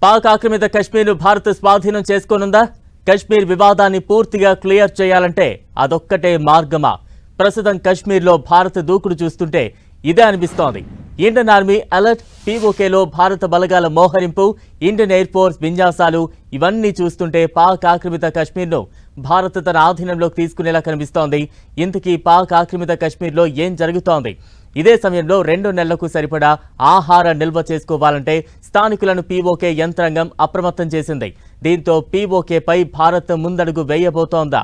పాక్ ఆక్రమిత కశ్మీర్ను భారత్ స్వాధీనం చేసుకోనుందా? కశ్మీర్ వివాదాన్ని పూర్తిగా క్లియర్ చేయాలంటే అదొక్కటే మార్గమా? ప్రస్తుతం కశ్మీర్లో భారత్ దూకుడు చూస్తుంటే ఇదే అనిపిస్తోంది. ఇండియన్ ఆర్మీ అలర్ట్, పీఓకేలో భారత బలగాల మోహరింపు, ఇండియన్ ఎయిర్ ఫోర్స్ విన్యాసాలు ఇవన్నీ చూస్తుంటే పాక్ ఆక్రమిత కశ్మీర్ను భారత్ తన ఆధీనంలోకి తీసుకునేలా కనిపిస్తోంది. ఇంతకీ పాక్ ఆక్రమిత కశ్మీర్లో ఏం జరుగుతోంది? ఇదే సమయంలో 2 నెలలకు సరిపడా ఆహార నిల్వ చేసుకోవాలంటే స్థానికులను పీఓకే యంత్రాంగం అప్రమత్తం చేసింది. దీంతో పీఓకేపై భారత్ ముందడుగు వేయబోతోందా?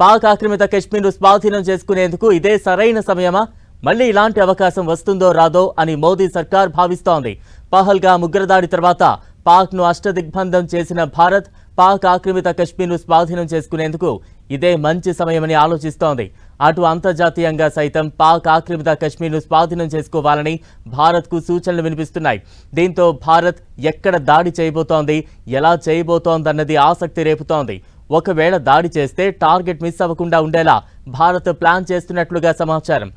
పాక్ ఆక్రమిత కశ్మీర్ను స్వాధీనం చేసుకునేందుకు ఇదే సరైన సమయమా? మళ్లీ ఇలాంటి అవకాశం వస్తుందో రాదో అని మోదీ సర్కార్ భావిస్తోంది. పహల్గామ్ ఉగ్రదాడి తర్వాత పాక్ను అష్టదిగ్బంధం చేసిన భారత్ పాక్ ఆక్రమిత కశ్మీర్ను స్వాధీనం చేసుకునేందుకు ఇదే మంచి సమయమని ఆలోచిస్తోంది. అటు అంతర్జాతీయంగా సైతం పాక్ ఆక్రమిత కశ్మీర్ను స్వాధీనం చేసుకోవాలని భారత్కు సూచనలు వినిపిస్తున్నాయి. దీంతో భారత్ ఎక్కడ దాడి చేయబోతోంది, ఎలా చేయబోతోందన్నది ఆసక్తి రేపుతోంది. ఒకవేళ దాడి చేస్తే టార్గెట్ మిస్ అవ్వకుండా ఉండేలా భారత్ ప్లాన్ చేస్తున్నట్లుగా సమాచారం.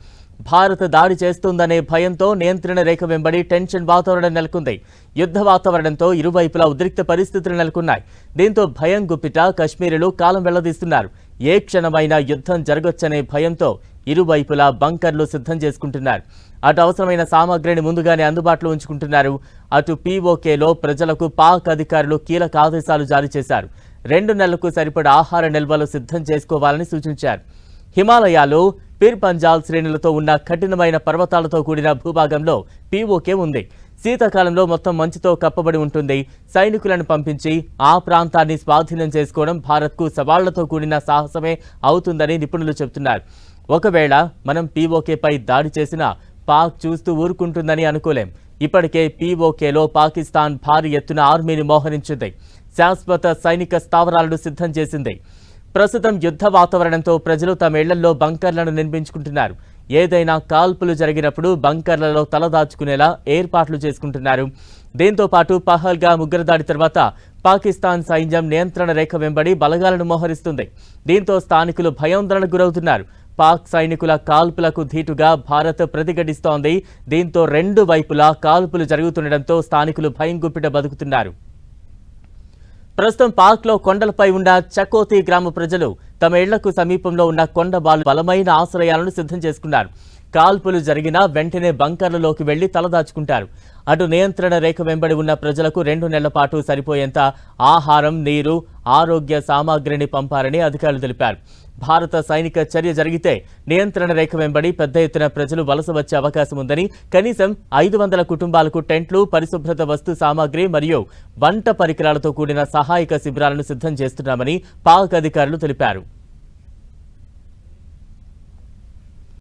భారత్ దాడి చేస్తుందనే భయంతో నియంత్రణ రేఖ వెంబడి టెన్షన్ వాతావరణం నెలకొంది. యుద్ధ వాతావరణంతో ఇరువైపులా ఉద్రిక్త పరిస్థితులు నెలకొన్నాయి. దీంతో భయం గుప్పిట కశ్మీరులు కాలం వెళ్లదీస్తున్నారు. ఏ క్షణమైనా యుద్ధం జరగొచ్చనే భయంతో ఇరువైపులా బంకర్లు సిద్ధం చేసుకుంటున్నారు. అటు అవసరమైన సామాగ్రిని ముందుగానే అందుబాటులో ఉంచుకుంటున్నారు. అటు పీఓకేలో ప్రజలకు పాక్ అధికారులు కీలక ఆదేశాలు జారీ చేశారు. 2 నెలలకు సరిపడా ఆహార నిల్వలు సిద్ధం చేసుకోవాలని సూచించారు. హిమాలయాలు, పిర్ పంజాల్ శ్రేణులతో ఉన్న కఠినమైన పర్వతాలతో కూడిన భూభాగంలో పీఓకే ఉంది. శీతాకాలంలో మొత్తం మంచుతో కప్పబడి ఉంటుంది. సైనికులను పంపించి ఆ ప్రాంతాన్ని స్వాధీనం చేసుకోవడం భారత్కు సవాళ్లతో కూడిన సాహసమే అవుతుందని నిపుణులు చెబుతున్నారు. ఒకవేళ మనం పీఓకేపై దాడి చేసినా పాక్ చూస్తూ ఊరుకుంటుందని అనుకోలేం. ఇప్పటికే పీఓకేలో పాకిస్తాన్ భారీ ఎత్తున ఆర్మీని మోహరించింది. శాశ్వత సైనిక స్థావరాలను సిద్ధం చేసింది. ప్రస్తుతం యుద్ధ వాతావరణంతో ప్రజలు తమ ఇళ్లలో బంకర్లను నిర్మించుకుంటున్నారు. ఏదైనా కాల్పులు జరిగినప్పుడు బంకర్లలో తలదాచుకునేలా ఏర్పాట్లు చేసుకుంటున్నారు. దీంతో పాటు పహల్గామ్ ఉగ్రదాడి తర్వాత పాకిస్తాన్ సైన్యం నియంత్రణ రేఖ వెంబడి బలగాలను మోహరిస్తుంది. దీంతో స్థానికులు భయాందోళనకు గురవుతున్నారు. పాక్ సైనికుల కాల్పులకు ధీటుగా భారత్ ప్రతిఘటిస్తోంది. దీంతో 2 వైపులా కాల్పులు జరుగుతుండటంతో స్థానికులు భయం గుప్పిట బతుకుతున్నారు. ప్రస్తుతం పాక్లో కొండలపై ఉన్న చకోతి గ్రామ ప్రజలు తమ ఇళ్లకు సమీపంలో ఉన్న కొండ బలమైన ఆశ్రయాలను సిద్ధం చేసుకున్నారు. కాల్పులు జరిగినా వెంటనే బంకర్లలోకి వెళ్లి తలదాచుకుంటారు. అటు నియంత్రణ రేఖ వెంబడి ఉన్న ప్రజలకు 2 నెలల పాటు సరిపోయేంత ఆహారం, నీరు, ఆరోగ్య సామాగ్రిని పంపారని అధికారులు తెలిపారు. భారత సైనిక చర్య జరిగితే నియంత్రణ రేఖ వెంబడి పెద్ద ఎత్తున ప్రజలు వలస వచ్చే అవకాశం ఉందని, కనీసం 500 కుటుంబాలకు టెంట్లు, పరిశుభ్రత వస్తు సామాగ్రి మరియు వంట పరికరాలతో కూడిన సహాయక శిబిరాలను సిద్ధం చేస్తున్నామని పాక్ అధికారులు తెలిపారు.